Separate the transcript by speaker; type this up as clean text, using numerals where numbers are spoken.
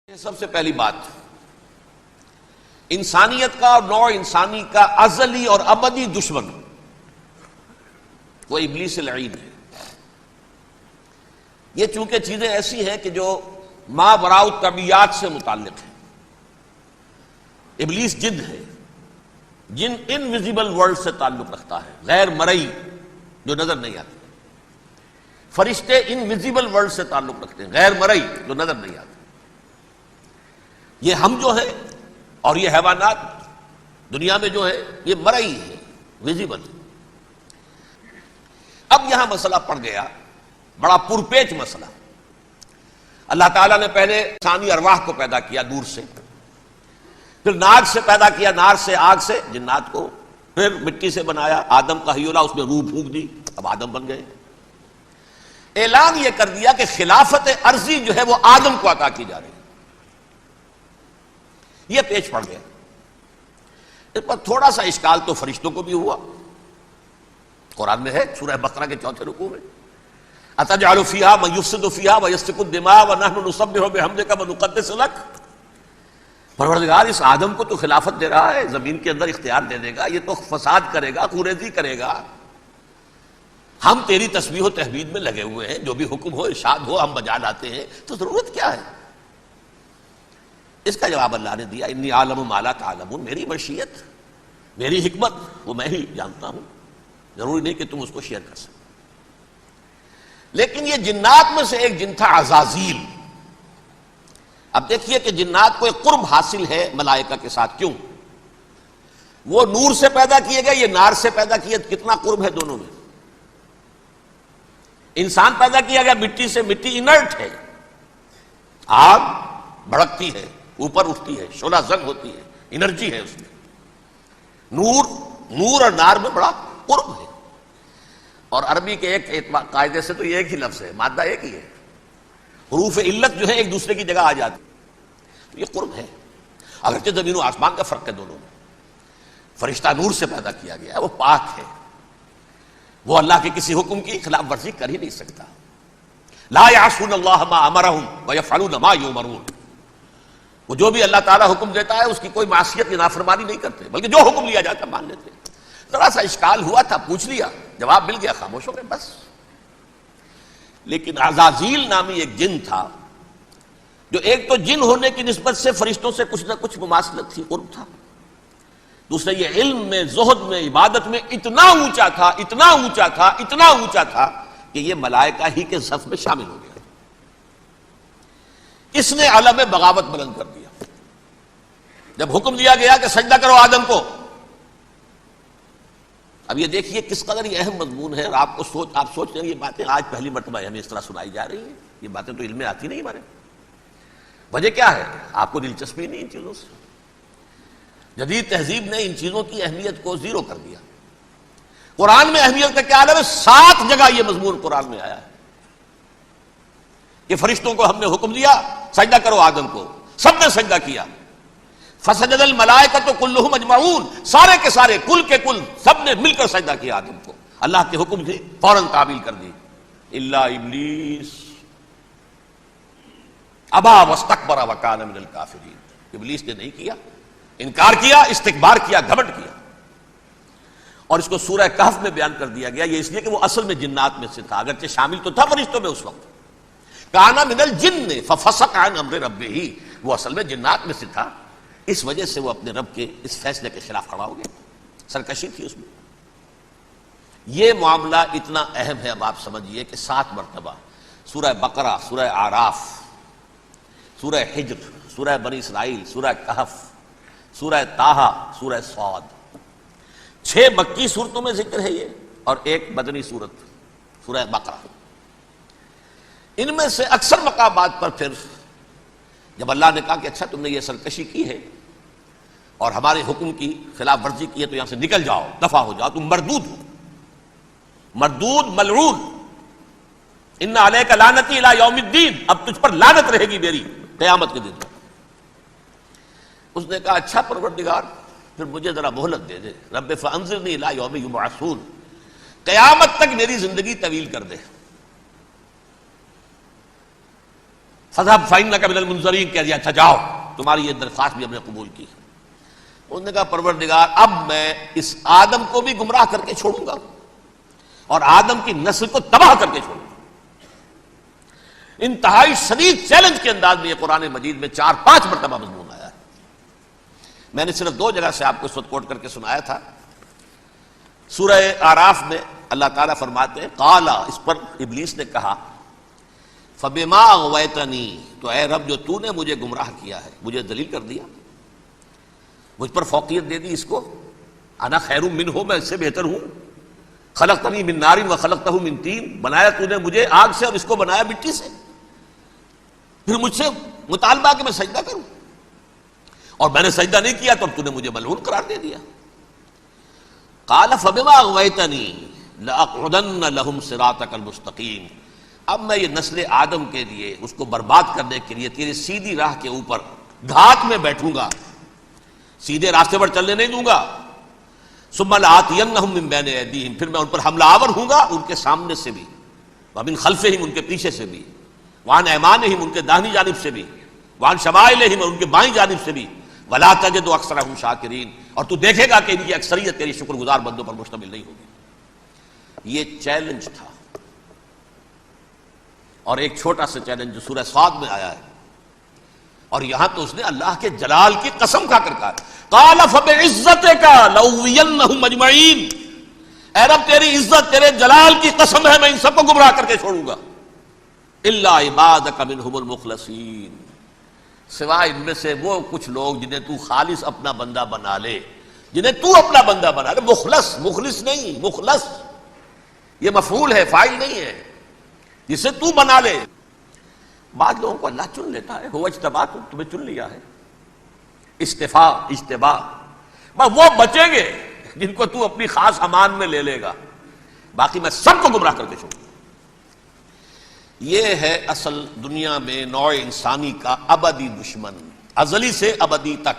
Speaker 1: سب سے پہلی بات، انسانیت کا اور نوع انسانی کا ازلی اور ابدی دشمن وہ ابلیس لعین ہے۔ یہ چونکہ چیزیں ایسی ہیں کہ جو ما وراء الطبیعات سے متعلق ہیں۔ ابلیس جن ہے، جن انویزیبل ورلڈ سے تعلق رکھتا ہے، غیر مرئی جو نظر نہیں آتی۔ فرشتے انویزیبل ورلڈ سے تعلق رکھتے ہیں، غیر مرئی جو نظر نہیں آتی۔ یہ ہم جو ہے اور یہ حیوانات دنیا میں جو ہے یہ مرئی ہے، ویزیبل۔ اب یہاں مسئلہ پڑ گیا، بڑا پرپیچ مسئلہ۔ اللہ تعالیٰ نے پہلے انسانی ارواح کو پیدا کیا نور سے، پھر نار سے پیدا کیا، نار سے آگ سے جنات کو، پھر مٹی سے بنایا، آدم کا حیولہ، اس میں روح پھونک دی، اب آدم بن گئے۔ اعلان یہ کر دیا کہ خلافت ارضی جو ہے وہ آدم کو عطا کی جا رہی ہے۔ یہ پیچ پڑ گیا۔ اس پر تھوڑا سا اشکال تو فرشتوں کو بھی ہوا، قرآن میں ہے سورہ بقرہ کے 4 رکوع میں، اتجعل فیہا من یفسد فیہا ویسفک الدماء ونحن نسبح بحمدک ونقدس لک۔ پروردگار اس آدم کو تو خلافت دے رہا ہے، زمین کے اندر اختیار دے دے گا، یہ تو فساد کرے گا، خوریزی کرے گا، ہم تیری تسبیح و تحمید میں لگے ہوئے ہیں، جو بھی حکم ہو ارشاد ہو ہم بجا لاتے ہیں، تو ضرورت کیا ہے؟ اس کا جواب اللہ نے دیا، انی عالم ما لا تعلمون، میری مشیت، میری حکمت وہ میں ہی جانتا ہوں، ضروری نہیں کہ تم اس کو شیئر کر سکو۔ لیکن یہ جنات میں سے ایک جن تھا عزازیل۔ اب دیکھیے کہ جنات کو ایک قرب حاصل ہے ملائکہ کے ساتھ، کیوں؟ وہ نور سے پیدا کیے گئے، یہ نار سے پیدا کیے، کتنا قرب ہے دونوں میں۔ انسان پیدا کیا گیا مٹی سے، مٹی انرٹ ہے، آگ بھڑکتی ہے، اوپر اٹھتی ہے، شعلہ زنگ ہوتی ہے، انرجی ہے اس میں۔ نور اور نار میں بڑا قرب ہے، اور عربی کے ایک قاعدے سے تو یہ ایک ہی لفظ ہے، مادہ ایک ہی ہے، حروف علت جو ہے ایک دوسرے کی جگہ آ جاتی، تو یہ قرب ہے۔ اگرچہ زمین و آسمان کا فرق ہے دونوں میں۔ فرشتہ نور سے پیدا کیا گیا ہے، وہ پاک ہے، وہ اللہ کے کسی حکم کی خلاف ورزی کر ہی نہیں سکتا۔ لا یعصون اللہ ما امرہم ویفعلون ما یؤمرون، وہ جو بھی اللہ تعالیٰ حکم دیتا ہے اس کی کوئی معصیت یا نافرمانی نہیں کرتے، بلکہ جو حکم لیا جاتا مان لیتے۔ ذرا سا اشکال ہوا تھا، پوچھ لیا، جواب مل گیا، خاموش ہو گئے بس۔ لیکن عزازیل نامی ایک جن تھا، جو ایک تو جن ہونے کی نسبت سے فرشتوں سے کچھ نہ کچھ مماثلت تھی، قرب تھا، دوسرے یہ علم میں، زہد میں، عبادت میں اتنا اونچا تھا، اتنا اونچا تھا، اتنا اونچا تھا کہ یہ ملائکہ ہی کے صف میں شامل ہو گیا۔ اس نے علم بغاوت بلند کر دیا۔ جب حکم دیا گیا کہ سجدہ کرو آدم کو، اب یہ دیکھیے کس قدر یہ اہم مضمون ہے، اور آپ سوچ رہے ہیں یہ باتیں آج پہلی مرتبہ ہمیں اس طرح سنائی جا رہی ہیں، یہ باتیں تو علم میں آتی نہیں ہمارے۔ وجہ کیا ہے؟ آپ کو دلچسپی نہیں ان چیزوں سے۔ جدید تہذیب نے ان چیزوں کی اہمیت کو زیرو کر دیا۔ قرآن میں اہمیت کا کیا عالم ہے؟ 7 جگہ یہ مضمون قرآن میں آیا ہے کہ فرشتوں کو ہم نے حکم دیا سجدہ کرو آدم کو، سب نے سجدہ کیا۔ فسجد الملائکۃ کلھم اجمعون، سارے کے سارے، کل کے کل، سب نے مل کر سجدہ کیا آدم کو، اللہ کے حکم سے فوراً تعمیل کر دی۔ الا ابلیس ابا واستکبر وکان من الکافرین، ابلیس نے نہیں کیا، انکار کیا، استکبار کیا، گھمنڈ کیا۔ اور اس کو سورہ کہف میں بیان کر دیا گیا، یہ اس لیے کہ وہ اصل میں جنات میں سے تھا، اگرچہ شامل تو تھا فرشتوں میں اس وقت۔ کانا من الجن ففسق عن امر ربہ، وہ اصل میں جنات میں سے تھا، اس وجہ سے وہ اپنے رب کے اس فیصلے کے خلاف کھڑا ہو گیا، سرکشی تھی اس میں۔ یہ معاملہ اتنا اہم ہے، اب آپ سمجھیے کہ 7 مرتبہ سورہ بقرہ، سورہ اعراف، سورہ حجر، سورہ بنی اسرائیل، سورہ کہف، سورہ طٰہٰ، سورہ صاد، 6 مکی صورتوں میں ذکر ہے یہ، اور ایک مدنی صورت سورہ بقرہ۔ ان میں سے اکثر مقامات پر پھر جب اللہ نے کہا کہ اچھا تم نے یہ سرکشی کی ہے اور ہمارے حکم کی خلاف ورزی کی ہے تو یہاں سے نکل جاؤ، دفع ہو جاؤ، تم مردود ہو، مردود ملعون، ان علیک لعنتی الی یوم الدین، اب تجھ پر لعنت رہے گی میری قیامت کے دن۔ اس نے کہا اچھا پروردگار پھر مجھے ذرا مہلت دے دے، رب فانظرنی الی یوم یبعثون، قیامت تک میری زندگی طویل کر دے۔ فذهب فإنك من المنذرین، کہہ دیا اچھا جاؤ، تمہاری یہ درخواست بھی ہم نے قبول کی۔ انہوں نے کہا پروردگار اب میں اس آدم کو بھی گمراہ کر کے چھوڑوں گا اور آدم کی نسل کو تباہ کر کے چھوڑوں گا۔ انتہائی شدید چیلنج کے انداز میں یہ قرآن مجید میں 4-5 مرتبہ مضمون آیا ہے۔ میں نے صرف 2 جگہ سے آپ کو اس وقت کوٹ کر کے سنایا تھا۔ سورہ اعراف میں اللہ تعالیٰ فرماتے ہیں قالا، اس پر ابلیس نے کہا فبما اغویتنی، تو اے رب جو تو نے مجھے گمراہ کیا ہے، مجھے ذلیل کر دیا، مجھ پر فوقیت دے دی، اس کو انا خیر منہ، میں اس سے بہتر ہوں، خلقتنی من نار وخلقتہ من طین، بنایا تو نے مجھے آگ سے اور اس کو بنایا مٹی سے، پھر مجھ سے مطالبہ کہ میں سجدہ کروں، اور میں نے سجدہ نہیں کیا تو اب تو نے مجھے ملعون قرار دے دیا۔ قال فبما اغویتنی لاقعدن لهم صراطک المستقیم، اب میں یہ نسل آدم کے لیے، اس کو برباد کرنے کے لیے تیری سیدھی راہ کے اوپر گھات میں بیٹھوں گا، سیدھے راستے پر چلنے نہیں دوں گا۔ ثم لآتینہم من بین ایدیہم، پھر میں ان پر حملہ آور ہوں گا، ان کے سامنے سے بھی، ومن خلفہم، ان کے پیچھے سے بھی، وعن ایمانہم، ان کے داہنی جانب سے بھی، وعن شمائلہم، ان کے بائیں جانب سے بھی، ولا تجد اکثرہم شاکرین، اور تو دیکھے گا کہ ان کی اکثریت تیری شکر گزار بندوں پر مشتمل نہیں ہوگی۔ یہ چیلنج تھا۔ اور ایک چھوٹا سا چیلنج جو سورہ صاد میں آیا ہے، اور یہاں تو اس نے اللہ کے جلال کی قسم کھا کر کہا قال فبعزتک لأغوینہم اجمعین، اے رب تیری عزت، تیرے جلال کی قسم ہے میں ان سب کو گمراہ کر کے چھوڑوں گا، الا عبادک منہم المخلصین، سوائے ان میں سے وہ کچھ لوگ جنہیں تو خالص اپنا بندہ بنا لے، جنہیں تو اپنا بندہ بنا لے۔ مخلص، مخلص نہیں، مخلص یہ مفعول ہے، فاعل نہیں ہے، جسے تو بنا لے۔ بعض لوگوں کو اللہ چن لیتا ہے، ہو اجتباکم، تمہیں چن لیا ہے، استفاء، اجتباء، بس وہ بچیں گے جن کو تو اپنی خاص امان میں لے لے گا، باقی میں سب کو گمراہ کر کے چھوڑوں گا۔ یہ ہے اصل دنیا میں نوع انسانی کا ابدی دشمن، ازلی سے ابدی تک۔